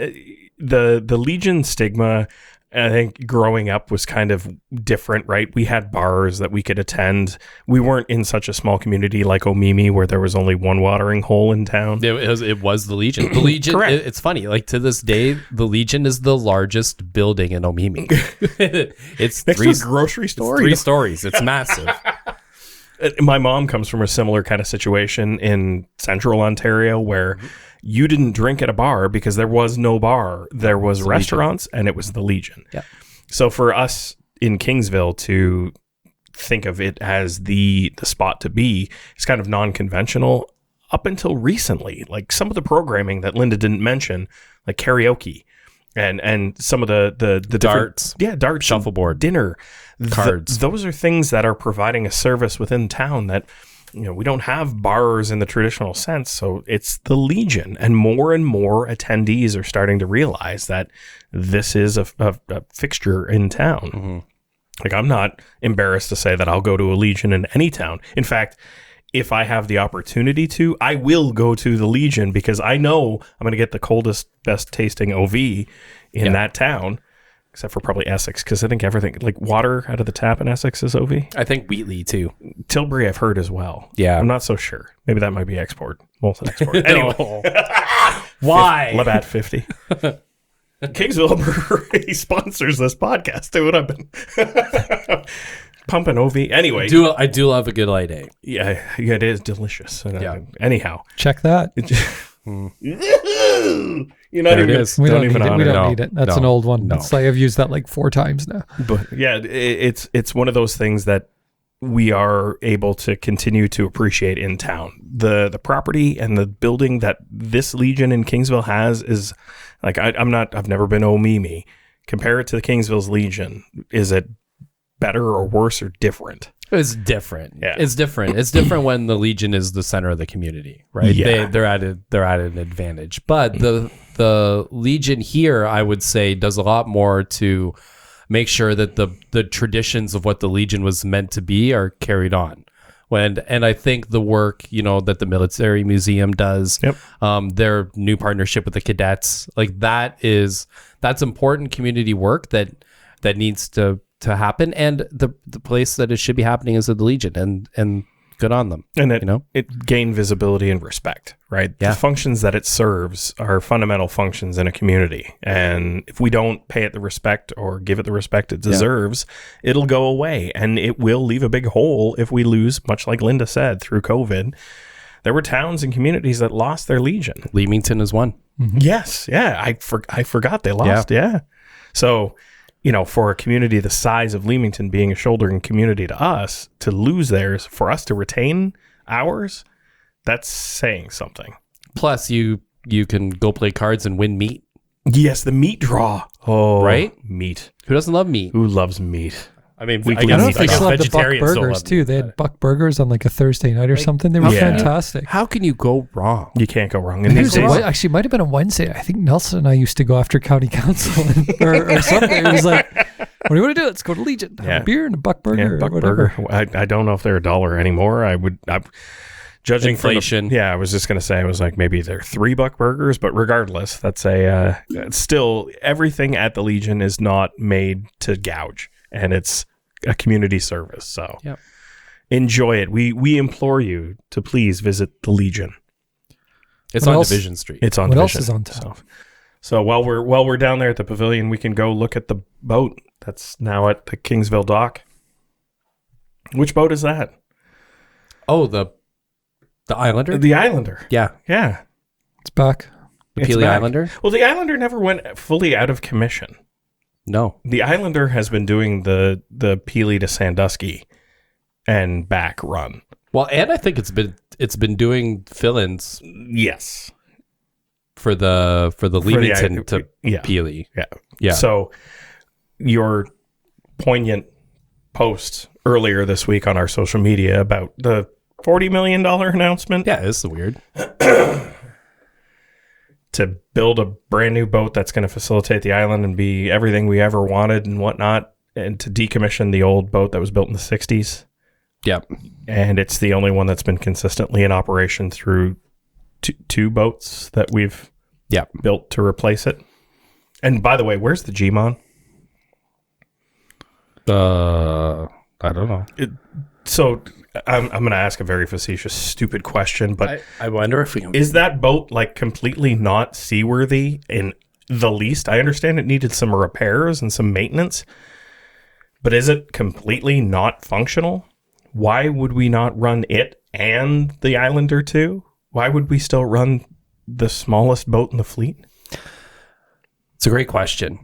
the Legion stigma, I think, growing up was kind of different, right? We had bars that we could attend. We weren't in such a small community like Omimi where there was only one watering hole in town. It was the Legion. The Legion. Correct. It's funny. Like to this day, the Legion is the largest building in Omimi. It's next to a grocery store. 3 stories. It's massive. My mom comes from a similar kind of situation in central Ontario where you didn't drink at a bar because there was no bar. There was restaurants and it was the Legion. Yeah. So for us in Kingsville to think of it as the spot to be, it's kind of non-conventional up until recently. Like some of the programming that Linda didn't mention, like karaoke and some of the darts. Darts, shuffleboard, dinner, cards. Those are things that are providing a service within town that, we don't have bars in the traditional sense, so it's the Legion. And more attendees are starting to realize that this is a fixture in town. Mm-hmm. Like, I'm not embarrassed to say that I'll go to a Legion in any town. In fact, if I have the opportunity to, I will go to the Legion because I know I'm going to get the coldest, best tasting OV in that town. Except for probably Essex, because I think everything, like water out of the tap in Essex is OV. I think Wheatley, too. Tilbury, I've heard as well. Yeah. I'm not so sure. Maybe that might be export. Mostly export. Anyway. Why? Labatt 50. Kingsville Brewery sponsors this podcast. It would have been pumping OV. Anyway. I do love a good light A. Yeah, it is delicious. Anyhow. Check that. You're not even. We don't need it. That's an old one. It's like I've used that like 4 times now. But yeah, it's one of those things that we are able to continue to appreciate in town. The property and the building that this Legion in Kingsville has is like I've never been Omimi. Compare it to the Kingsville's Legion. Is it better or worse or different? It's different. Yeah. It's different. It's different when the Legion is the center of the community, right? Yeah. They're at an advantage. But the Legion here, I would say, does a lot more to make sure that the traditions of what the Legion was meant to be are carried on. And I think the work, that the Military Museum does, their new partnership with the cadets, like that's important community work that needs to happen, and the place that it should be happening is at the Legion, and good on them. And it gained visibility and respect, right? Yeah. The functions that it serves are fundamental functions in a community, and if we don't pay it the respect or give it the respect it deserves, it'll go away, and it will leave a big hole if we lose, much like Linda said, through COVID. There were towns and communities that lost their Legion. Leamington is one. Mm-hmm. Yes, yeah, I forgot they lost, yeah. So, for a community the size of Leamington being a shouldering community to us, to lose theirs, for us to retain ours, that's saying something. Plus, you can go play cards and win meat. Yes, the meat draw. Oh, right? Meat. Who doesn't love meat? Who loves meat? I mean, I guess the Buck Burgers too. They had Buck Burgers on like a Thursday night or something. They were fantastic. How can you go wrong? You can't go wrong. And actually, it might have been a Wednesday. I think Nelson and I used to go after county council or something. It was like, what do you want to do? Let's go to Legion. Have a beer and a Buck Burger. Yeah, Buck Burger. I don't know if they're $1 anymore. Judging inflation. I was just going to say, I was like, maybe they're $3 burgers, but regardless, that's still everything at the Legion is not made to gouge, and it's a community service. So enjoy it. We implore you to please visit the Legion. It's on Division Street. It's on What Division. else is on town? So while we're down there at the pavilion, we can go look at the boat that's now at the Kingsville dock. Which boat is that? Oh, the Islander? The Islander. Yeah. Yeah. It's back. The Peely Islander? Well, the Islander never went fully out of commission. No. The Islander has been doing the Peely to Sandusky and back run. Well, and I think it's been doing fill-ins. Yes. For the Leamington to Peely. Yeah. So your poignant post earlier this week on our social media about the $40 million announcement. Yeah, this is weird. To build a brand new boat that's going to facilitate the island and be everything we ever wanted and whatnot, and to decommission the old boat that was built in the 60s. Yep. And it's the only one that's been consistently in operation through two boats that we've built to replace it. And by the way, where's the G-Mon? I don't know. So I'm going to ask a very facetious, stupid question, but I wonder if we is that boat like completely not seaworthy in the least? I understand it needed some repairs and some maintenance, but is it completely not functional? Why would we not run it and the Islander too? Why would we still run the smallest boat in the fleet? It's a great question.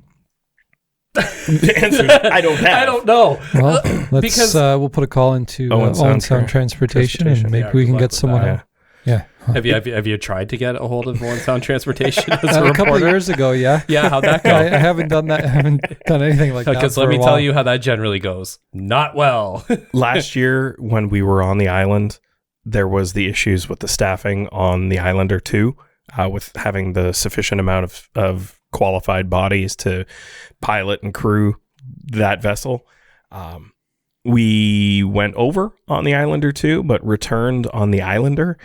The answer is, I don't have. I don't know. Well, let's we'll put a call into Owen Sound Transportation, and maybe we can get someone. Yeah. Have you tried to get a hold of Owen Sound Transportation as a couple of years ago? Yeah. Yeah. How'd that go? I haven't done that. I haven't done anything like that. Because let me tell you how that generally goes. Not well. Last year when we were on the island, there was the issues with the staffing on the Islander too, with having the sufficient amount of qualified bodies to pilot and crew that vessel. We went over on the Islander too, but returned on the Islander.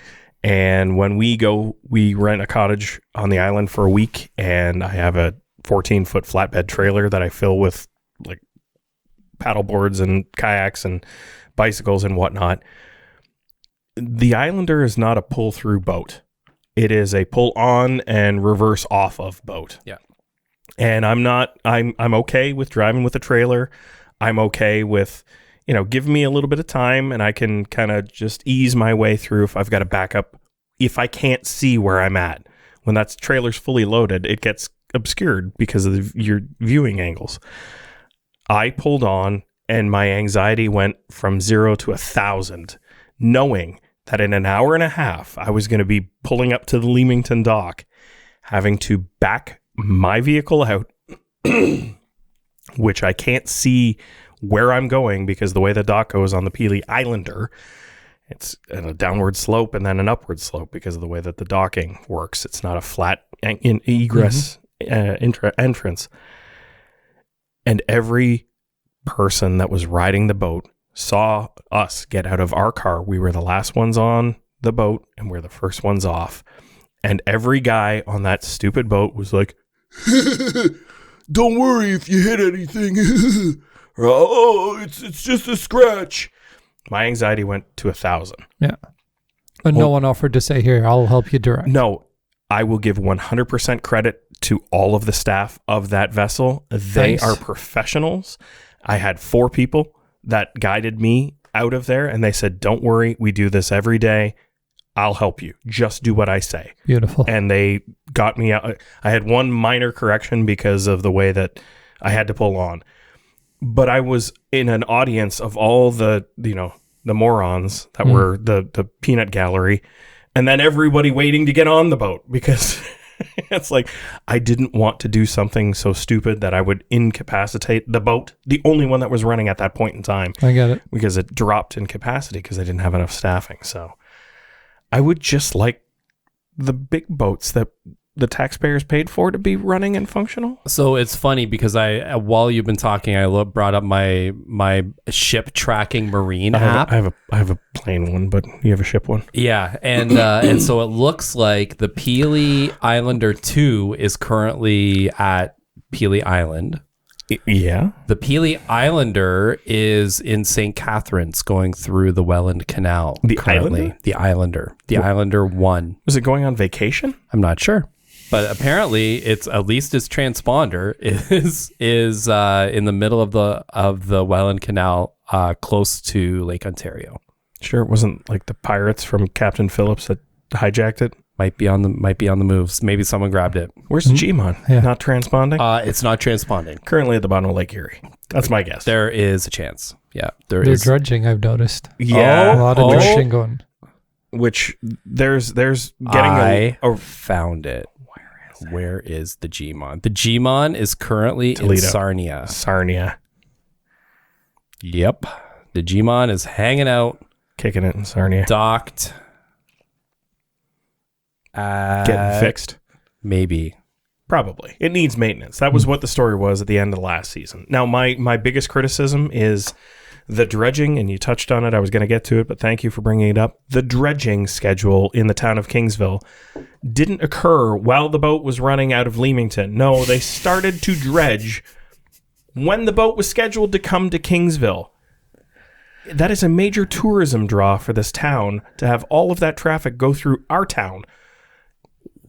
And when we go, we rent a cottage on the island for a week, and I have a 14-foot flatbed trailer that I fill with like paddle boards and kayaks and bicycles and whatnot. The Islander is not a pull-through boat. It is a pull-on and reverse off of boat. Yeah. And I'm okay with driving with a trailer. I'm okay with, give me a little bit of time and I can kind of just ease my way through if I've got to back up. If I can't see where I'm at, when that trailer's fully loaded, it gets obscured because of your viewing angles. I pulled on and my anxiety went from 0 to 1,000, knowing that in an hour and a half, I was going to be pulling up to the Leamington dock, having to back my vehicle out, which I can't see where I'm going because the way the dock goes on the Peely Islander, it's at a downward slope and then an upward slope because of the way that the docking works. It's not a flat egress entrance. And every person that was riding the boat saw us get out of our car. We were the last ones on the boat and we're the first ones off. And every guy on that stupid boat was like, don't worry if you hit anything. Oh, it's just a scratch. My anxiety went to 1,000. Yeah. And no one offered to say, here, I'll help you direct. No, I will give 100% credit to all of the staff of that vessel. They are professionals. I had 4 people that guided me out of there, and they said, don't worry, we do this every day. I'll help you. Just do what I say. Beautiful. And they got me out. I had one minor correction because of the way that I had to pull on. But I was in an audience of all the morons that were the peanut gallery, and then everybody waiting to get on the boat because it's like I didn't want to do something so stupid that I would incapacitate the boat, the only one that was running at that point in time. I get it. Because it dropped in capacity because I didn't have enough staffing. So I would just like the big boats that the taxpayers paid for to be running and functional. So it's funny because while you've been talking, I brought up my ship tracking marine app. I have a plain one, but you have a ship one. Yeah, and so it looks like the Peely Islander 2 is currently at Peely Island. Yeah. The Peely Islander is in St. Catharines going through the Welland Canal. The Islander? The Islander. The Islander 1. Was it going on vacation? I'm not sure. But apparently, it's at least its transponder is in the middle of the Welland Canal, close to Lake Ontario. Sure, it wasn't like the pirates from Captain Phillips that hijacked it. Might be on the moves. Maybe someone grabbed it. Where's the G-Mon? Yeah. Not transponding. It's not transponding. Currently at the bottom of Lake Erie. That's my guess. There is a chance. Yeah, They're is. dredging, I've noticed. Yeah. A lot of dredging going. Which there's getting I found it. Where is the Gmon? The Gmon is currently Toledo. in Sarnia. Sarnia. Yep. The Gmon is hanging out, Kicking it in Sarnia. docked. Getting fixed. Maybe. Probably. It needs maintenance. That was what the story was at the end of last season. Now, my biggest criticism is the dredging, and you touched on it. I was going to get to it, but thank you for bringing it up. The dredging schedule in the town of Kingsville didn't occur while the boat was running out of Leamington. No, they started to dredge when the boat was scheduled to come to Kingsville. That is a major tourism draw for this town to have all of that traffic go through our town.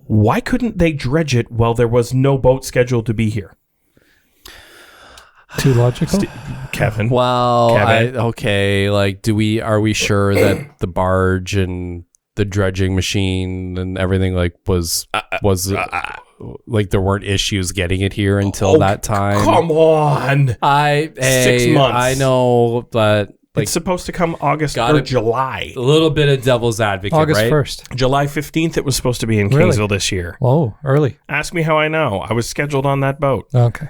Why couldn't they dredge it while there was no boat scheduled to be here? Too logical? Kevin. Well, Kevin. are we sure that the barge and the dredging machine and everything was like there weren't issues getting it here until that time? Come on. 6 months. I know, but It's supposed to come August or July. a little bit of devil's advocate, August right? 1st. July 15th it was supposed to be in Really? Kingsville this year. Whoa, early. Ask me how I know. I was scheduled on that boat. Okay.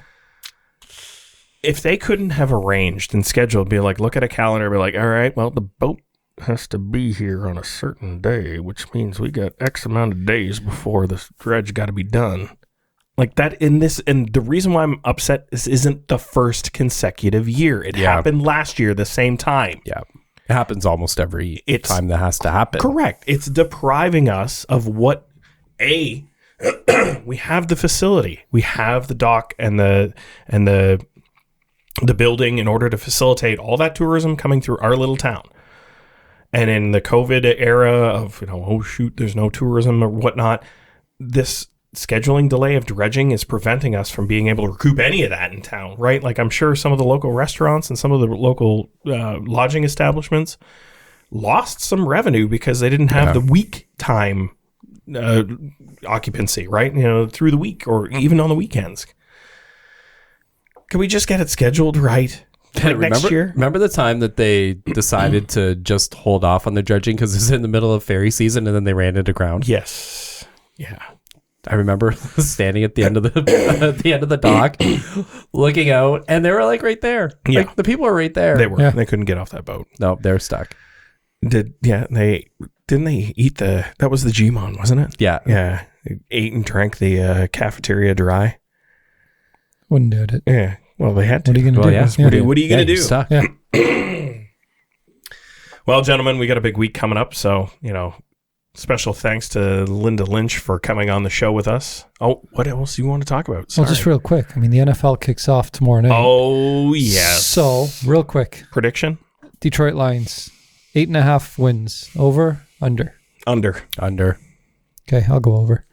If they couldn't have arranged and scheduled, be like, look at a calendar, be like, all right, well, the boat has to be here on a certain day, which means we got X amount of days before this dredge got to be done. Like that in this, and the reason why I'm upset, this isn't the first consecutive year. It happened last year, the same time. Yeah. It happens almost every time that has to happen. Correct. It's depriving us of what, we have the facility. We have the dock and the building in order to facilitate all that tourism coming through our little town. And in the COVID era of, oh shoot, there's no tourism or whatnot, this scheduling delay of dredging is preventing us from being able to recoup any of that in town, right? Like I'm sure some of the local restaurants and some of the local lodging establishments lost some revenue because they didn't have the week time occupancy, right? Through the week or even on the weekends. Can we just get it scheduled right? Next year? Remember the time that they decided to just hold off on the dredging because it was in the middle of ferry season and then they ran into ground? Yes. Yeah. I remember standing at the end of the dock, looking out, and they were like right there. Yeah. Like, the people were right there. They were. Yeah. They couldn't get off that boat. No, they're stuck. Didn't they eat that was the Gmon, wasn't it? Yeah. Yeah. Ate and drank the cafeteria dry. Wouldn't do it. Yeah. Well, they had to. What are you going to do? yeah. What are you going to do? You're stuck. Yeah. Well, gentlemen, we got a big week coming up, so, special thanks to Linda Lynch for coming on the show with us. Oh, what else do you want to talk about? Well, just real quick. I mean, the NFL kicks off tomorrow night. Oh, yes. So, real quick. Prediction? Detroit Lions, 8.5 wins. Over, under. Under. Okay, I'll go over.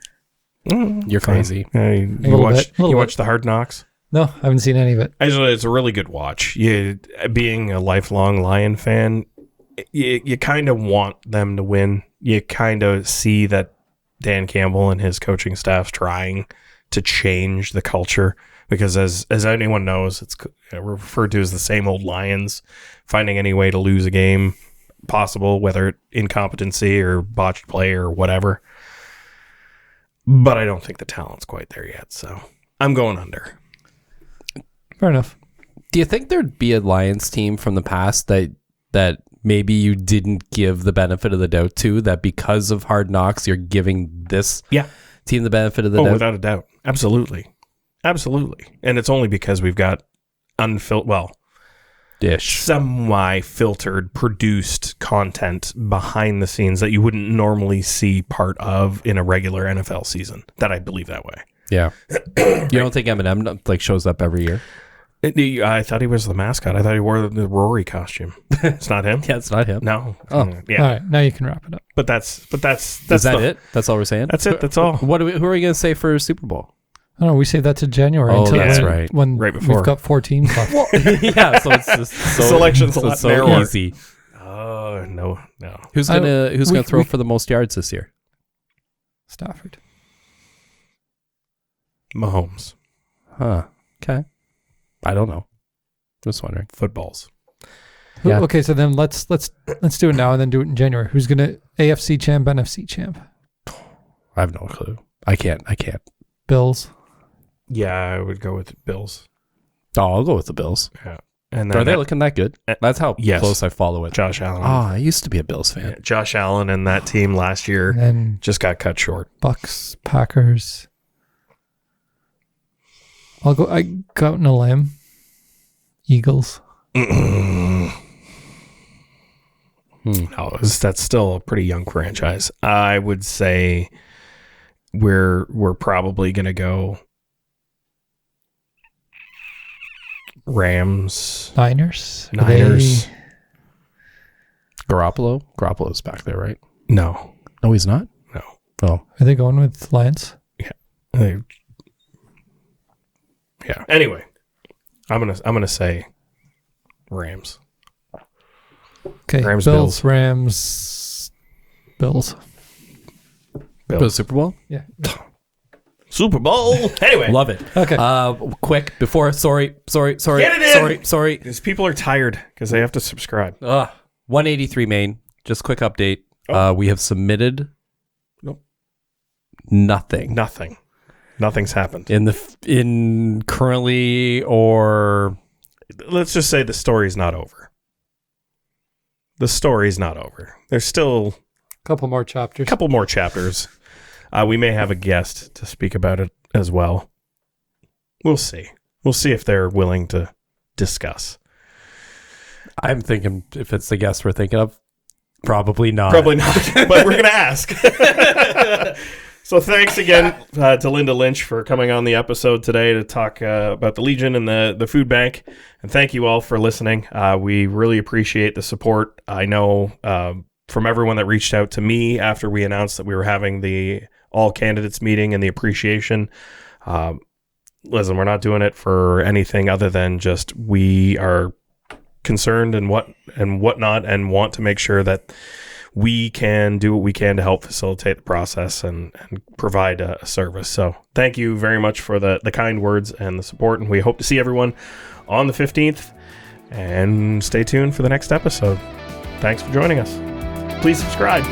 You're crazy. You little watch the Hard Knocks? No, I haven't seen any of it. Actually, it's a really good watch. Being a lifelong Lion fan, you kind of want them to win. You kind of see that Dan Campbell and his coaching staff's trying to change the culture because as anyone knows, it's referred to as the same old Lions, finding any way to lose a game possible, whether incompetency or botched play or whatever. But I don't think the talent's quite there yet, so I'm going under. Fair enough. Do you think there'd be a Lions team from the past that maybe you didn't give the benefit of the doubt to, that because of Hard Knocks, you're giving this team the benefit of the doubt? Without a doubt. Absolutely. And it's only because we've got semi-filtered, produced content behind the scenes that you wouldn't normally see part of in a regular NFL season, that I believe that way. Yeah. You don't think Eminem shows up every year? I thought he was the mascot. I thought he wore the Rory costume. It's not him? Yeah, it's not him. No. Oh. Yeah. All right, now you can wrap it up. But that's Is that it? That's all we're saying? That's it. That's all. Who are we going to say for Super Bowl? I don't know. We say that to January. Oh, until that's when, right. When right before. we've got 4 teams left. Yeah, so it's just Selection's a lot so narrower. easy. Oh, no. Who's gonna throw for the most yards this year? Stafford. Mahomes. Huh. Okay. I don't know. Just wondering. Footballs. Yeah. Okay, so then let's do it now and then do it in January. Who's gonna AFC champ, NFC champ? I have no clue. I can't. Bills. Yeah, I would go with Bills. Oh, I'll go with the Bills. Yeah. And Are they looking that good? That's how yes. close I follow it. Josh Allen. I used to be a Bills fan. Yeah, Josh Allen and that team last year And then just got cut short. Bucks, Packers. I go out on a limb. Eagles. No, that's still a pretty young franchise. I would say we're probably going to go Rams. Niners. Garoppolo's back there, right? No, he's not. no. Oh, Are they going with Lions? Yeah. Anyway, I'm gonna say Rams. Okay. Rams, Bills. Bills. Rams. Bills. for the Super Bowl. Yeah. Super Bowl. Anyway, Love it. Okay. Quick before. Sorry. Get it in! Sorry. because people are tired because they have to subscribe. 183 Main. Just quick update. We have submitted. Nope. Nothing. Nothing's happened. In currently, or Let's just say the story's not over. The story's not over. There's still Couple more chapters. a couple more chapters. We may have a guest to speak about it as well. We'll see. We'll see if they're willing to discuss. I'm thinking if it's the guest we're thinking of, probably not. Probably not, but we're going to ask. So thanks again to Linda Lynch for coming on the episode today to talk about the Legion and the food bank. And thank you all for listening. We really appreciate the support. I know from everyone that reached out to me after we announced that we were having the all candidates meeting and the appreciation. Listen, we're not doing it for anything other than just we are concerned and whatnot and want to make sure that we can do what we can to help facilitate the process and provide a service. So thank you very much for the kind words and the support, and we hope to see everyone on the 15th, and stay tuned for the next episode. Thanks for joining us. Please subscribe.